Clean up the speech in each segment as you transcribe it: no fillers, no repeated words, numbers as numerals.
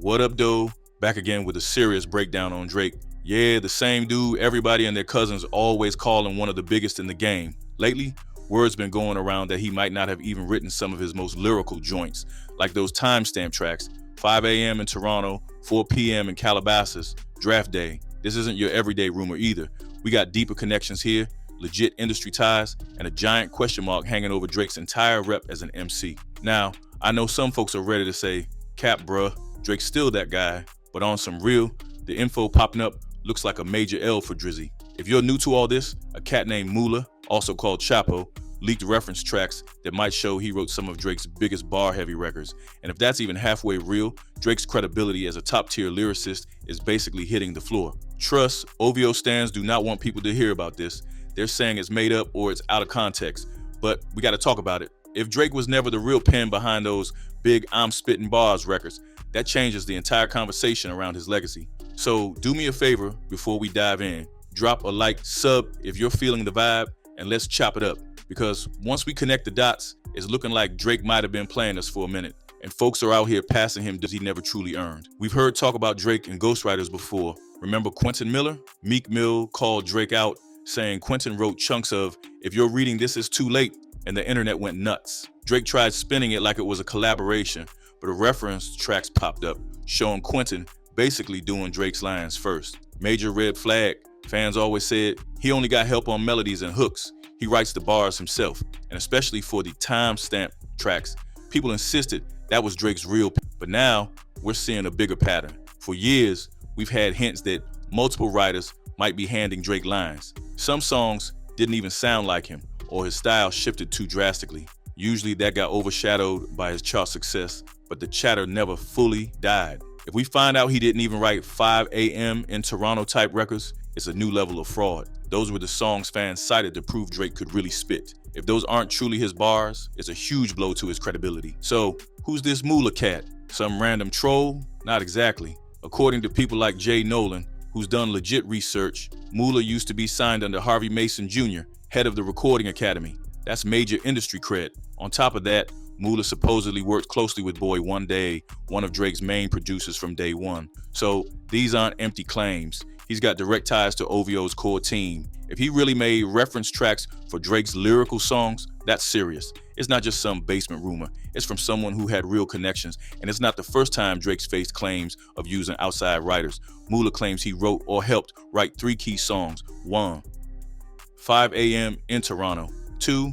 What up, though? Back again with a serious breakdown on Drake. Yeah, the same dude everybody and their cousins always calling one of the biggest in the game. Lately, word's been going around that he might not have even written some of his most lyrical joints, like those timestamp tracks, 5 a.m. in Toronto, 4 p.m. in Calabasas, Draft Day. This isn't your everyday rumor either. We got deeper connections here, legit industry ties, and a giant question mark hanging over Drake's entire rep as an MC. Now, I know some folks are ready to say, cap bruh, Drake's still that guy, but on some real, the info popping up looks like a major L for Drizzy. If you're new to all this, a cat named Mula, also called Chapo, leaked reference tracks that might show he wrote some of Drake's biggest bar-heavy records. And if that's even halfway real, Drake's credibility as a top-tier lyricist is basically hitting the floor. Trust, OVO stans do not want people to hear about this. They're saying it's made up or it's out of context. But we gotta talk about it. If Drake was never the real pen behind those big I'm Spittin' Bars records, that changes the entire conversation around his legacy. So do me a favor before we dive in. Drop a like, sub if you're feeling the vibe, and let's chop it up. Because once we connect the dots, it's looking like Drake might have been playing us for a minute, and folks are out here passing him that he never truly earned. We've heard talk about Drake and ghostwriters before. Remember Quentin Miller? Meek Mill called Drake out, saying Quentin wrote chunks of, "If you're reading this, it's too late," and the internet went nuts. Drake tried spinning it like it was a collaboration, but a reference tracks popped up, showing Quentin basically doing Drake's lines first. Major red flag. Fans always said he only got help on melodies and hooks. He writes the bars himself, and especially for the timestamp tracks, people insisted that was Drake's real. But now, we're seeing a bigger pattern. For years, we've had hints that multiple writers might be handing Drake lines. Some songs didn't even sound like him, or his style shifted too drastically. Usually that got overshadowed by his chart success, but the chatter never fully died. If we find out he didn't even write 5 a.m. in Toronto type records, it's a new level of fraud. Those were the songs fans cited to prove Drake could really spit. If those aren't truly his bars, it's a huge blow to his credibility. So, who's this Mula cat? Some random troll? Not exactly. According to people like Jay Nolan, who's done legit research, Mula used to be signed under Harvey Mason Jr., head of the Recording Academy. That's major industry cred. On top of that, Mula supposedly worked closely with Boy One Day, one of Drake's main producers from day one. So these aren't empty claims. He's got direct ties to OVO's core team. If he really made reference tracks for Drake's lyrical songs, that's serious. It's not just some basement rumor. It's from someone who had real connections, and it's not the first time Drake's faced claims of using outside writers. Mula claims he wrote or helped write 3 key songs. 1. 5 a.m. in Toronto. 2.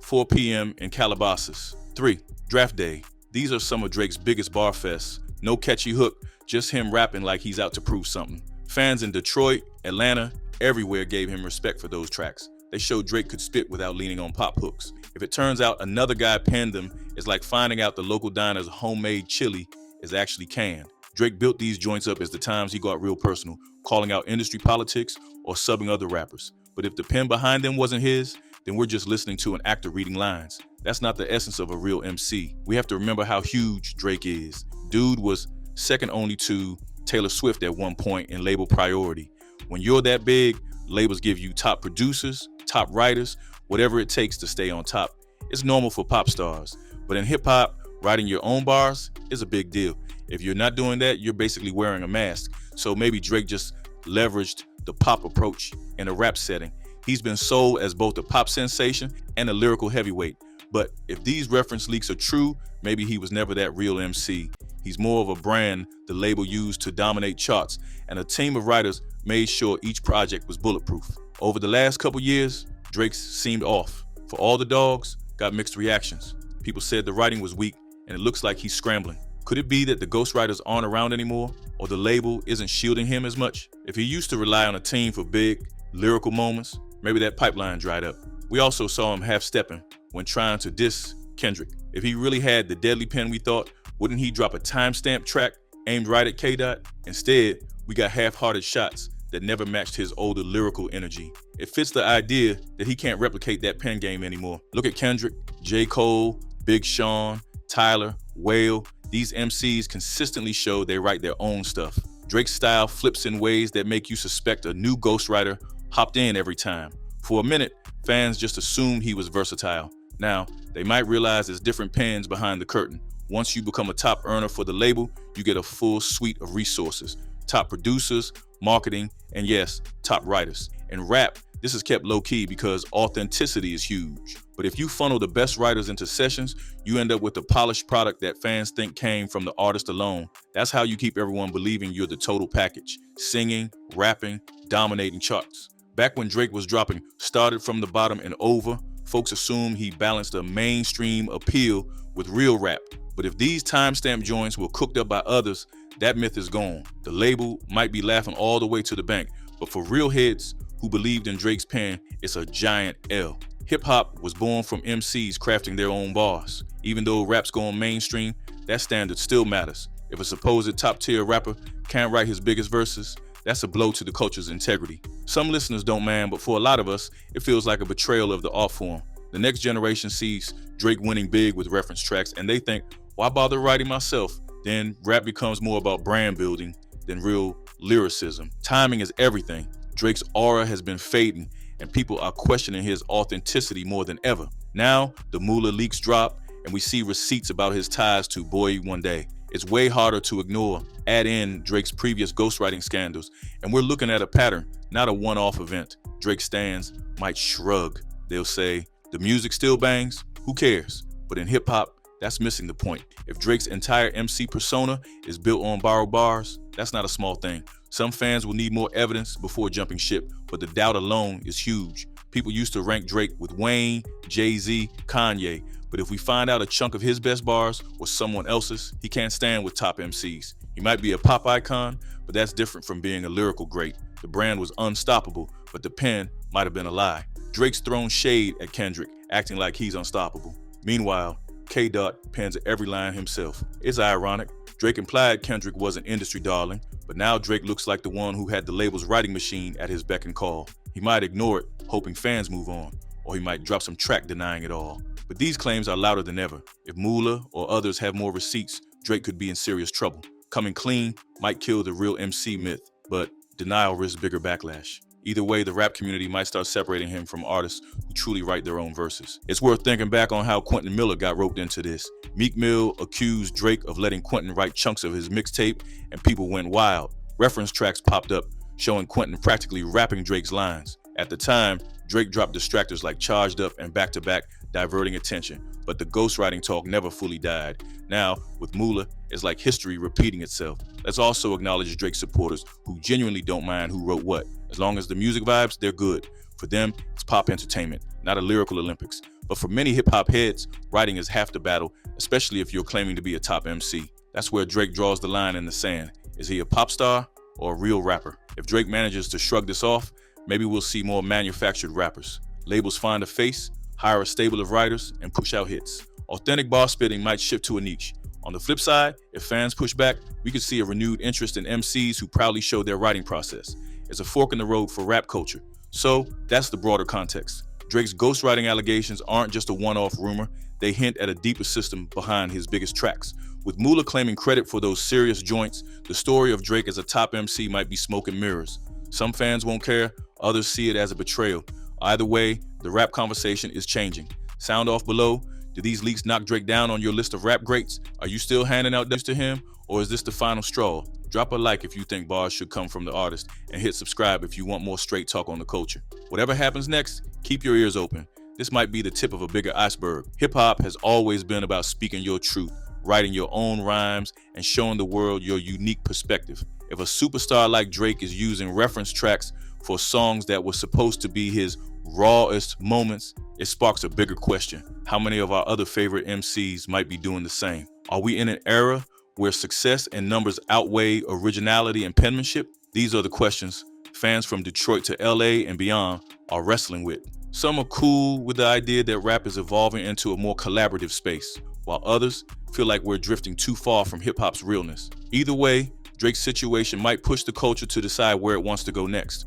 4 p.m. in Calabasas. 3. Draft Day. These are some of Drake's biggest bar fests. No catchy hook, just him rapping like he's out to prove something. Fans in Detroit, Atlanta, everywhere gave him respect for those tracks. They showed Drake could spit without leaning on pop hooks. If it turns out another guy penned them, it's like finding out the local diner's homemade chili is actually canned. Drake built these joints up as the times he got real personal, calling out industry politics or subbing other rappers. But if the pen behind them wasn't his, then we're just listening to an actor reading lines. That's not the essence of a real MC. We have to remember how huge Drake is. Dude was second only to Taylor Swift at one point in label priority. When you're that big, labels give you top producers, top writers, whatever it takes to stay on top. It's normal for pop stars, but in hip hop, writing your own bars is a big deal. If you're not doing that, you're basically wearing a mask. So maybe Drake just leveraged the pop approach in a rap setting. He's been sold as both a pop sensation and a lyrical heavyweight. But if these reference leaks are true, maybe he was never that real MC. He's more of a brand the label used to dominate charts, and a team of writers made sure each project was bulletproof. Over the last couple years, Drake seemed off. For All the Dogs, got mixed reactions. People said the writing was weak, and it looks like he's scrambling. Could it be that the ghostwriters aren't around anymore, or the label isn't shielding him as much? If he used to rely on a team for big, lyrical moments, maybe that pipeline dried up. We also saw him half-stepping when trying to diss Kendrick. If he really had the deadly pen we thought, wouldn't he drop a timestamp track aimed right at K-Dot? Instead, we got half-hearted shots that never matched his older lyrical energy. It fits the idea that he can't replicate that pen game anymore. Look at Kendrick, J. Cole, Big Sean, Tyler, Whale. These MCs consistently show they write their own stuff. Drake's style flips in ways that make you suspect a new ghostwriter hopped in every time. For a minute, fans just assumed he was versatile. Now, they might realize there's different pens behind the curtain. Once you become a top earner for the label, you get a full suite of resources, top producers, marketing, and yes, top writers. In rap, this is kept low-key because authenticity is huge. But if you funnel the best writers into sessions, you end up with a polished product that fans think came from the artist alone. That's how you keep everyone believing you're the total package, singing, rapping, dominating charts. Back when Drake was dropping Started from the Bottom and Over, folks assumed he balanced a mainstream appeal with real rap. But if these timestamp joints were cooked up by others, that myth is gone. The label might be laughing all the way to the bank, but for real heads who believed in Drake's pen, it's a giant L. Hip-hop was born from MCs crafting their own bars. Even though rap's going mainstream, that standard still matters. If a supposed top-tier rapper can't write his biggest verses, that's a blow to the culture's integrity. Some listeners don't mind, but for a lot of us, it feels like a betrayal of the art form. The next generation sees Drake winning big with reference tracks, and they think, why bother writing myself? Then rap becomes more about brand building than real lyricism. Timing is everything. Drake's aura has been fading, and people are questioning his authenticity more than ever. Now, the Moolah leaks drop, and we see receipts about his ties to Boy One Day. It's way harder to ignore. Add in Drake's previous ghostwriting scandals, and we're looking at a pattern, not a one-off event. Drake stans might shrug. They'll say, the music still bangs, who cares? But in hip-hop, that's missing the point. If Drake's entire MC persona is built on borrowed bars, that's not a small thing. Some fans will need more evidence before jumping ship, but the doubt alone is huge. People used to rank Drake with Wayne, Jay-Z, Kanye, but if we find out a chunk of his best bars was someone else's, he can't stand with top MCs. He might be a pop icon, but that's different from being a lyrical great. The brand was unstoppable, but the pen might have been a lie. Drake's thrown shade at Kendrick, acting like he's unstoppable. Meanwhile, K-Dot pens every line himself. It's ironic. Drake implied Kendrick was an industry darling, but now Drake looks like the one who had the label's writing machine at his beck and call. He might ignore it, hoping fans move on, or he might drop some track denying it all. But these claims are louder than ever. If Moolah or others have more receipts, Drake could be in serious trouble. Coming clean might kill the real MC myth, but denial risks bigger backlash. Either way, the rap community might start separating him from artists who truly write their own verses. It's worth thinking back on how Quentin Miller got roped into this. Meek Mill accused Drake of letting Quentin write chunks of his mixtape, and people went wild. Reference tracks popped up, showing Quentin practically rapping Drake's lines. At the time, Drake dropped distractors like Charged Up and Back to Back, diverting attention, but the ghostwriting talk never fully died. Now, with Moolah, it's like history repeating itself. Let's also acknowledge Drake's supporters who genuinely don't mind who wrote what. As long as the music vibes, they're good. For them, it's pop entertainment, not a lyrical Olympics. But for many hip-hop heads, writing is half the battle, especially if you're claiming to be a top MC. That's where Drake draws the line in the sand. Is he a pop star or a real rapper? If Drake manages to shrug this off, maybe we'll see more manufactured rappers. Labels find a face, hire a stable of writers, and push out hits. Authentic bar spitting might shift to a niche. On the flip side, if fans push back, we could see a renewed interest in MCs who proudly show their writing process. It's a fork in the road for rap culture. So that's the broader context. Drake's ghostwriting allegations aren't just a one-off rumor. They hint at a deeper system behind his biggest tracks. With Moolah claiming credit for those serious joints, the story of Drake as a top MC might be smoke and mirrors. Some fans won't care, others see it as a betrayal. Either way, the rap conversation is changing. Sound off below. Do these leaks knock Drake down on your list of rap greats? Are you still handing out this to him, or is this the final straw? Drop a like if you think bars should come from the artist, and hit subscribe if you want more straight talk on the culture. Whatever happens next, keep your ears open. This might be the tip of a bigger iceberg. Hip-hop has always been about speaking your truth, writing your own rhymes, and showing the world your unique perspective. If a superstar like Drake is using reference tracks for songs that were supposed to be his rawest moments, it sparks a bigger question. How many of our other favorite MCs might be doing the same? Are we in an era where success and numbers outweigh originality and penmanship? These are the questions fans from Detroit to LA and beyond are wrestling with. Some are cool with the idea that rap is evolving into a more collaborative space, while others feel like we're drifting too far from hip-hop's realness. Either way, Drake's situation might push the culture to decide where it wants to go next.